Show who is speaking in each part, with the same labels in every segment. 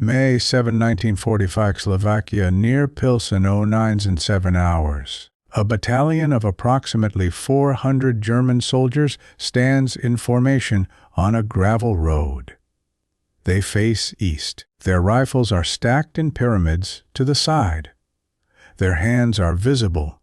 Speaker 1: May 7, 1945, Slovakia, near Pilsen, 09 and 7 hours. A battalion of approximately 400 German soldiers stands in formation on a gravel road. They face east. Their rifles are stacked in pyramids to the side. Their hands are visible.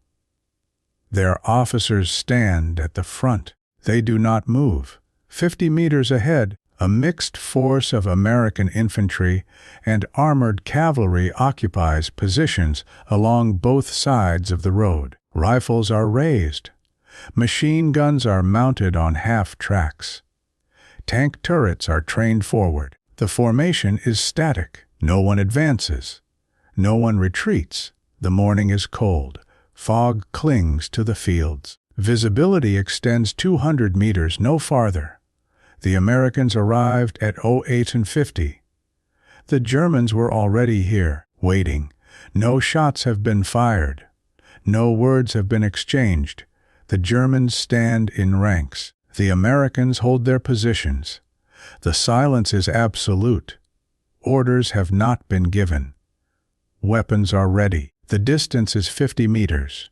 Speaker 1: Their officers stand at the front. They do not move. 50 meters ahead, a mixed force of American infantry and armored cavalry occupies positions along both sides of the road. Rifles are raised. Machine guns are mounted on half-tracks. Tank turrets are trained forward. The formation is static. No one advances. No one retreats. The morning is cold. Fog clings to the fields. Visibility extends 200 meters, no farther. The Americans arrived at 08:50. The Germans were already here, waiting. No shots have been fired. No words have been exchanged. The Germans stand in ranks. The Americans hold their positions. The silence is absolute. Orders have not been given. Weapons are ready. The distance is 50 meters.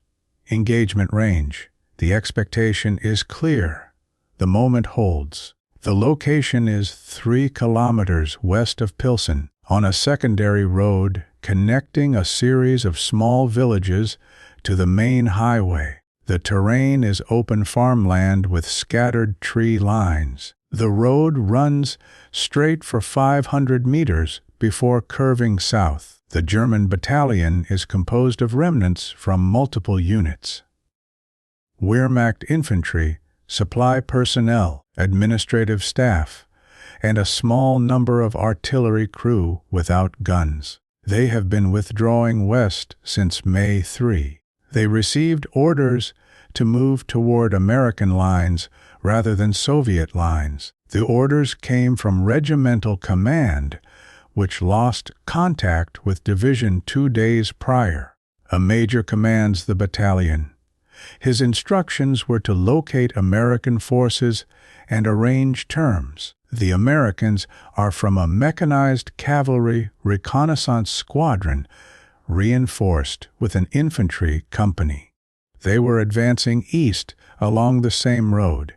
Speaker 1: Engagement range. The expectation is clear. The moment holds. The location is 3 kilometers west of Pilsen, on a secondary road connecting a series of small villages to the main highway. The terrain is open farmland with scattered tree lines. The road runs straight for 500 meters before curving south. The German battalion is composed of remnants from multiple units. Wehrmacht infantry, supply personnel, administrative staff, and a small number of artillery crew without guns. They have been withdrawing west since May 3. They received orders to move toward American lines rather than Soviet lines. The orders came from regimental command, which lost contact with division 2 days prior. A major commands the battalion. His instructions were to locate American forces and arrange terms. The Americans are from a mechanized cavalry reconnaissance squadron reinforced with an infantry company. They were advancing east along the same road.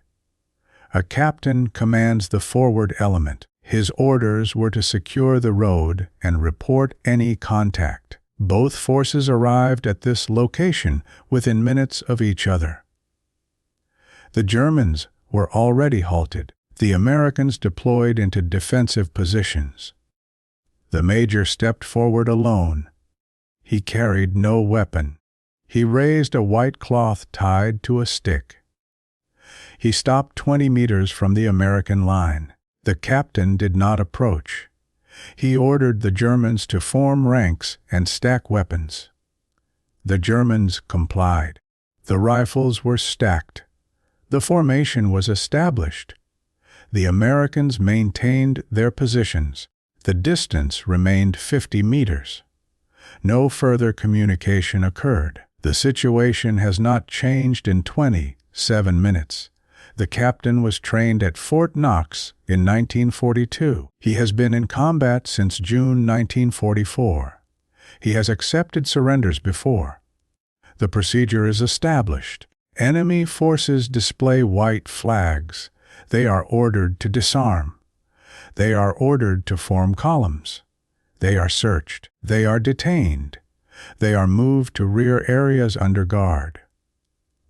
Speaker 1: A captain commands the forward element. His orders were to secure the road and report any contact. Both forces arrived at this location within minutes of each other. The Germans were already halted. The Americans deployed into defensive positions. The major stepped forward alone. He carried no weapon. He raised a white cloth tied to a stick. He stopped 20 meters from the American line. The captain did not approach. He ordered the Germans to form ranks and stack weapons. The Germans complied. The rifles were stacked. The formation was established. The Americans maintained their positions. The distance remained 50 meters. No further communication occurred. The situation has not changed in 27 minutes. The captain was trained at Fort Knox in 1942. He has been in combat since June 1944. He has accepted surrenders before. The procedure is established. Enemy forces display white flags. They are ordered to disarm. They are ordered to form columns. They are searched. They are detained. They are moved to rear areas under guard.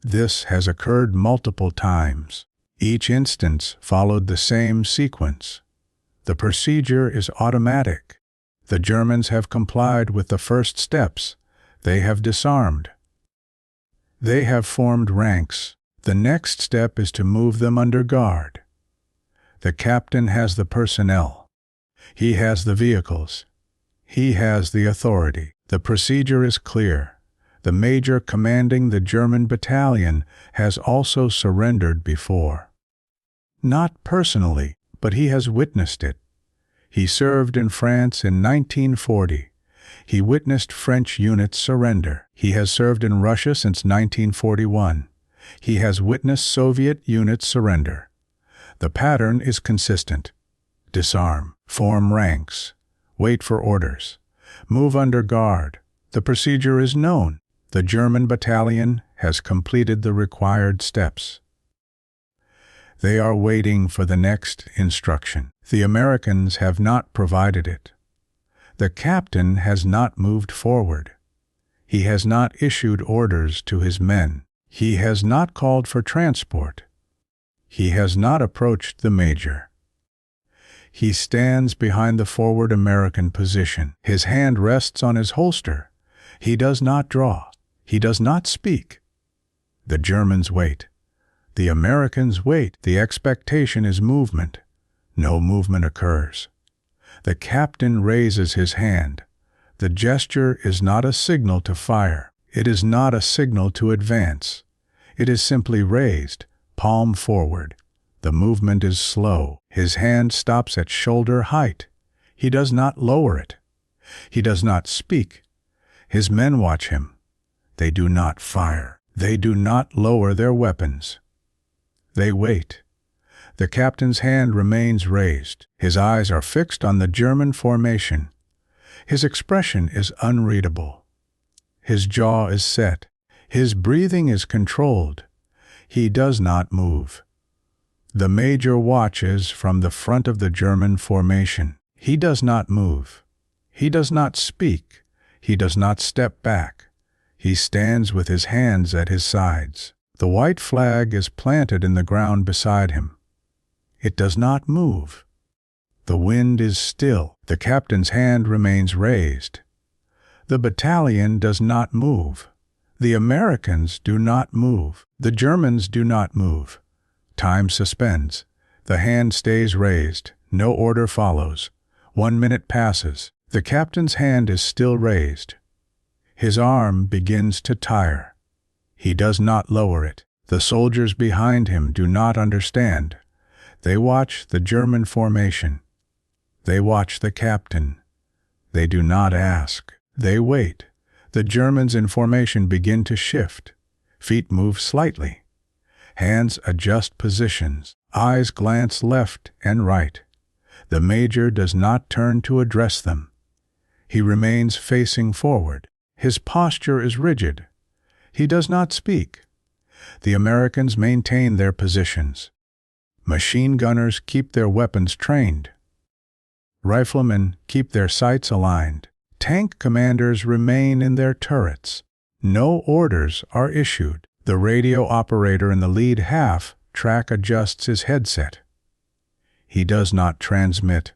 Speaker 1: This has occurred multiple times. Each instance followed the same sequence. The procedure is automatic. The Germans have complied with the first steps. They have disarmed. They have formed ranks. The next step is to move them under guard. The captain has the personnel. He has the vehicles. He has the authority. The procedure is clear. The major commanding the German battalion has also surrendered before. Not personally, but he has witnessed it. He served in France in 1940. He witnessed French units surrender. He has served in Russia since 1941. He has witnessed Soviet units surrender. The pattern is consistent. Disarm. Form ranks. Wait for orders. Move under guard. The procedure is known. The German battalion has completed the required steps. They are waiting for the next instruction. The Americans have not provided it. The captain has not moved forward. He has not issued orders to his men. He has not called for transport. He has not approached the major. He stands behind the forward American position. His hand rests on his holster. He does not draw. He does not speak. The Germans wait. The Americans wait. The expectation is movement. No movement occurs. The captain raises his hand. The gesture is not a signal to fire. It is not a signal to advance. It is simply raised, palm forward. The movement is slow. His hand stops at shoulder height. He does not lower it. He does not speak. His men watch him. They do not fire. They do not lower their weapons. They wait. The captain's hand remains raised. His eyes are fixed on the German formation. His expression is unreadable. His jaw is set. His breathing is controlled. He does not move. The major watches from the front of the German formation. He does not move. He does not speak. He does not step back. He stands with his hands at his sides. The white flag is planted in the ground beside him. It does not move. The wind is still. The captain's hand remains raised. The battalion does not move. The Americans do not move. The Germans do not move. Time suspends. The hand stays raised. No order follows. 1 minute passes. The captain's hand is still raised. His arm begins to tire. He does not lower it. The soldiers behind him do not understand. They watch the German formation. They watch the captain. They do not ask. They wait. The Germans in formation begin to shift. Feet move slightly. Hands adjust positions. Eyes glance left and right. The major does not turn to address them. He remains facing forward. His posture is rigid. He does not speak. The Americans maintain their positions. Machine gunners keep their weapons trained. Riflemen keep their sights aligned. Tank commanders remain in their turrets. No orders are issued. The radio operator in the lead half track adjusts his headset. He does not transmit.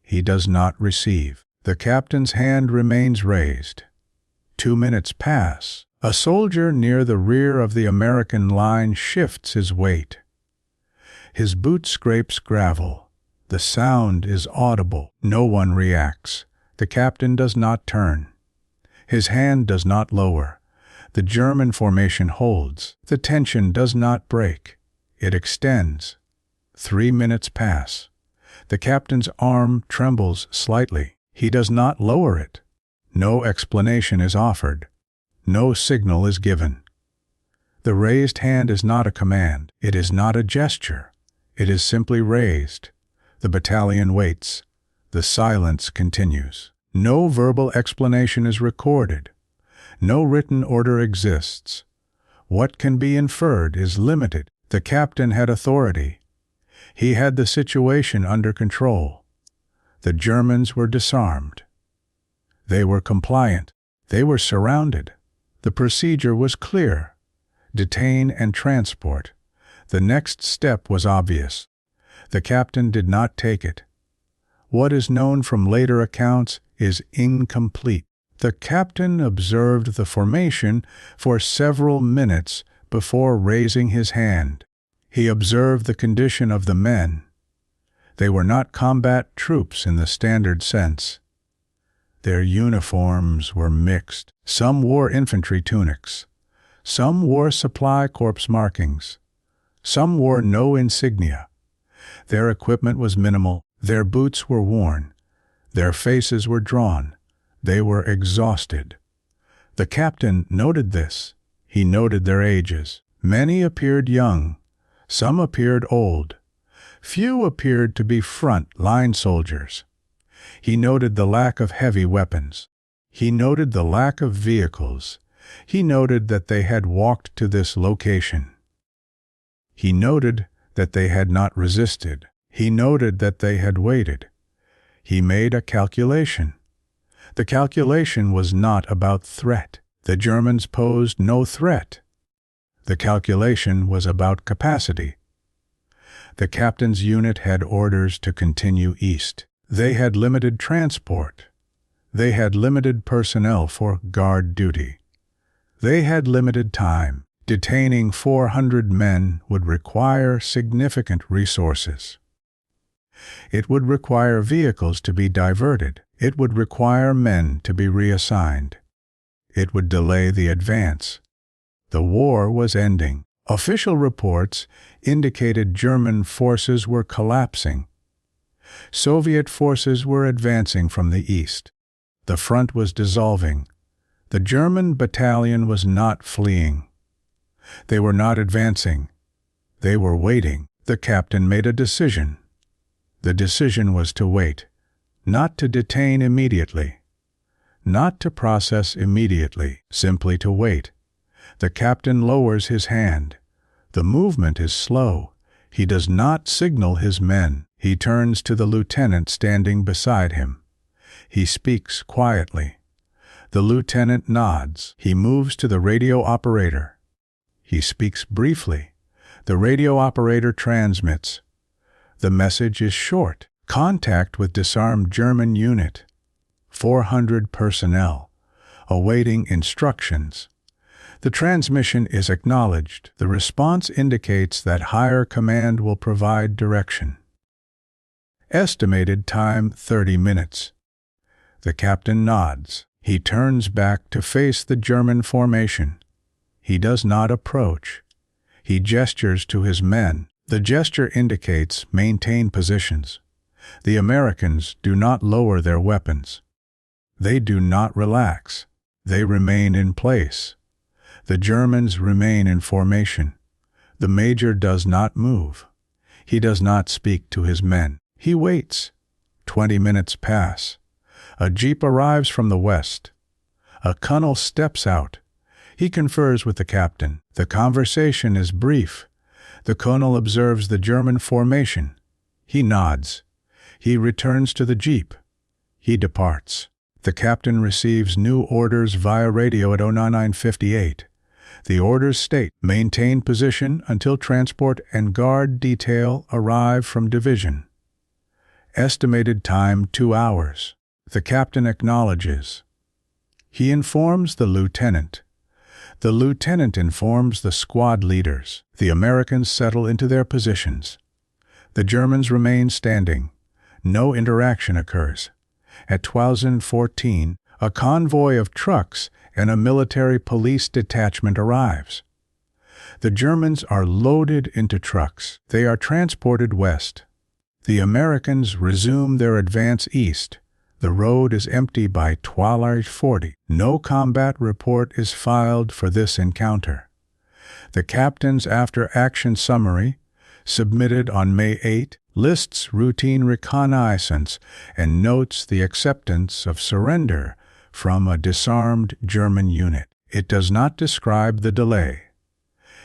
Speaker 1: He does not receive. The captain's hand remains raised. 2 minutes pass. A soldier near the rear of the American line shifts his weight. His boot scrapes gravel. The sound is audible. No one reacts. The captain does not turn. His hand does not lower. The German formation holds. The tension does not break. It extends. 3 minutes pass. The captain's arm trembles slightly. He does not lower it. No explanation is offered. No signal is given. The raised hand is not a command. It is not a gesture. It is simply raised. The battalion waits. The silence continues. No verbal explanation is recorded. No written order exists. What can be inferred is limited. The captain had authority. He had the situation under control. The Germans were disarmed. They were compliant. They were surrounded. The procedure was clear. Detain and transport. The next step was obvious. The captain did not take it. What is known from later accounts is incomplete. The captain observed the formation for several minutes before raising his hand. He observed the condition of the men. They were not combat troops in the standard sense. Their uniforms were mixed. Some wore infantry tunics. Some wore supply corps markings. Some wore no insignia. Their equipment was minimal. Their boots were worn. Their faces were drawn. They were exhausted. The captain noted this. He noted their ages. Many appeared young. Some appeared old. Few appeared to be front-line soldiers. He noted the lack of heavy weapons. He noted the lack of vehicles. He noted that they had walked to this location. He noted that they had not resisted. He noted that they had waited. He made a calculation. The calculation was not about threat. The Germans posed no threat. The calculation was about capacity. The captain's unit had orders to continue east. They had limited transport. They had limited personnel for guard duty. They had limited time. Detaining 400 men would require significant resources. It would require vehicles to be diverted. It would require men to be reassigned. It would delay the advance. The war was ending. Official reports indicated German forces were collapsing. Soviet forces were advancing from the east. The front was dissolving. The German battalion was not fleeing. They were not advancing. They were waiting. The captain made a decision. The decision was to wait, not to detain immediately, not to process immediately, simply to wait. The captain lowers his hand. The movement is slow. He does not signal his men. He turns to the lieutenant standing beside him. He speaks quietly. The lieutenant nods. He moves to the radio operator. He speaks briefly. The radio operator transmits. The message is short. Contact with disarmed German unit. 400 personnel. Awaiting instructions. The transmission is acknowledged. The response indicates that higher command will provide direction. Estimated time 30 minutes. The captain nods. He turns back to face the German formation. He does not approach. He gestures to his men. The gesture indicates maintain positions. The Americans do not lower their weapons. They do not relax. They remain in place. The Germans remain in formation. The major does not move. He does not speak to his men. He waits. 20 minutes pass. A jeep arrives from the west. A colonel steps out. He confers with the captain. The conversation is brief. The colonel observes the German formation. He nods. He returns to the jeep. He departs. The captain receives new orders via radio at 09:58. The orders state, maintain position until transport and guard detail arrive from division. Estimated time 2 hours. The captain acknowledges. He informs the lieutenant. The lieutenant informs the squad leaders. The Americans settle into their positions. The Germans remain standing. No interaction occurs. At 12:14, a convoy of trucks and a military police detachment arrives. The Germans are loaded into trucks. They are transported west. The Americans resume their advance east. The road is empty by 12:40. No combat report is filed for this encounter. The captain's after-action summary, submitted on May 8, lists routine reconnaissance and notes the acceptance of surrender from a disarmed German unit. It does not describe the delay.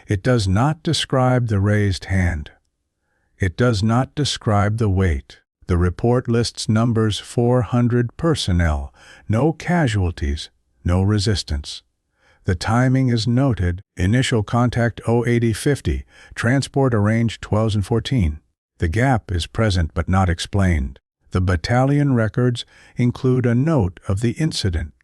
Speaker 1: It does not describe the raised hand. It does not describe the wait. The report lists numbers 400 personnel, no casualties, no resistance. The timing is noted. Initial contact 08:50, transport arranged 12:14. The gap is present but not explained. The battalion records include a note of the incident.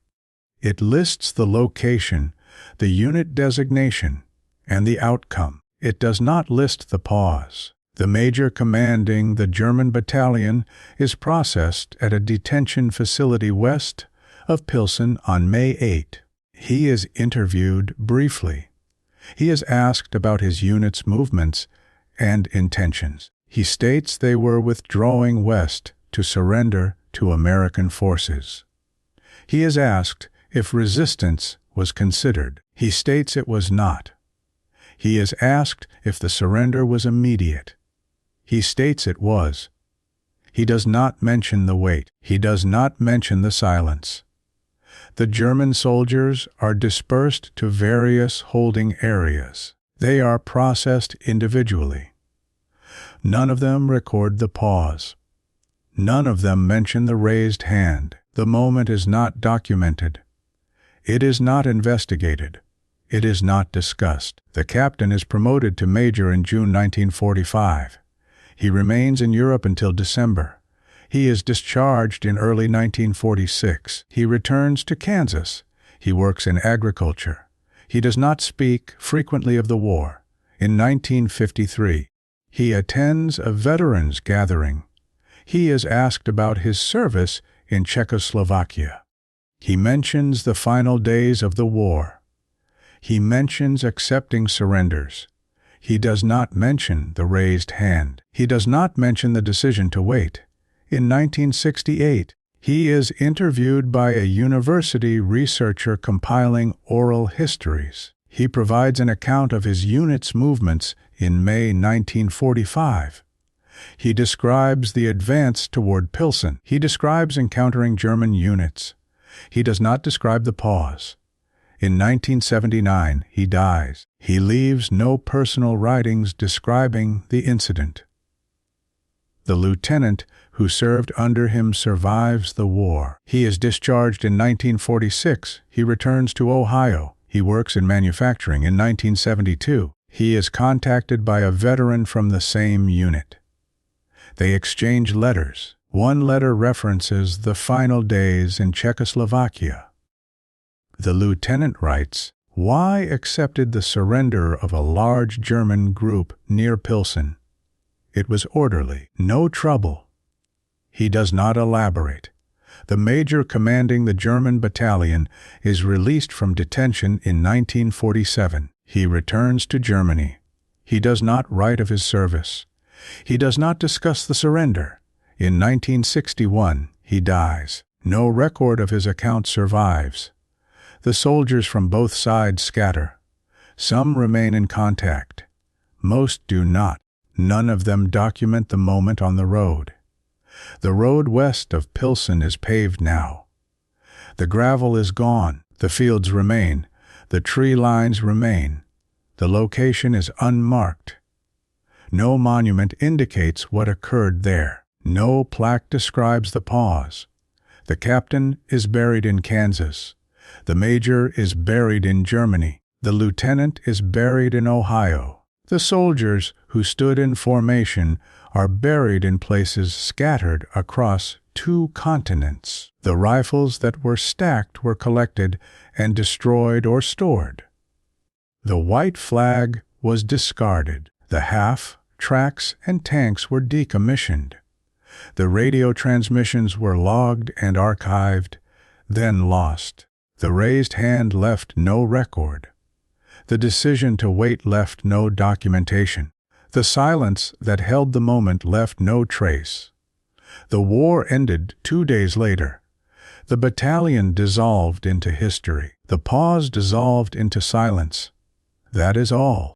Speaker 1: It lists the location, the unit designation, and the outcome. It does not list the pause. The major commanding the German battalion is processed at a detention facility west of Pilsen on May 8. He is interviewed briefly. He is asked about his unit's movements and intentions. He states they were withdrawing west to surrender to American forces. He is asked if resistance was considered. He states it was not. He is asked if the surrender was immediate. He states it was. He does not mention the wait. He does not mention the silence. The German soldiers are dispersed to various holding areas. They are processed individually. None of them record the pause. None of them mention the raised hand. The moment is not documented. It is not investigated. It is not discussed. The captain is promoted to major in June 1945. He remains in Europe until December. He is discharged in early 1946. He returns to Kansas. He works in agriculture. He does not speak frequently of the war. In 1953, he attends a veterans gathering. He is asked about his service in Czechoslovakia. He mentions the final days of the war. He mentions accepting surrenders. He does not mention the raised hand. He does not mention the decision to wait. In 1968, he is interviewed by a university researcher compiling oral histories. He provides an account of his unit's movements in May 1945. He describes the advance toward Pilsen. He describes encountering German units. He does not describe the pause. In 1979, he dies. He leaves no personal writings describing the incident. The lieutenant who served under him survives the war. He is discharged in 1946. He returns to Ohio. He works in manufacturing in 1972. He is contacted by a veteran from the same unit. They exchange letters. One letter references the final days in Czechoslovakia. The lieutenant writes, "Why accepted the surrender of a large German group near Pilsen? It was orderly, no trouble." He does not elaborate. The major commanding the German battalion is released from detention in 1947. He returns to Germany. He does not write of his service. He does not discuss the surrender. In 1961, he dies. No record of his account survives. The soldiers from both sides scatter. Some remain in contact. Most do not. None of them document the moment on the road. The road west of Pilsen is paved now. The gravel is gone. The fields remain. The tree lines remain. The location is unmarked. No monument indicates what occurred there. No plaque describes the pause. The captain is buried in Kansas. The major is buried in Germany. The lieutenant is buried in Ohio. The soldiers who stood in formation are buried in places scattered across 2 continents. The rifles that were stacked were collected and destroyed or stored. The white flag was discarded. The half, tracks, and tanks were decommissioned. The radio transmissions were logged and archived, then lost. The raised hand left no record. The decision to wait left no documentation. The silence that held the moment left no trace. The war ended 2 days later. The battalion dissolved into history. The pause dissolved into silence. That is all.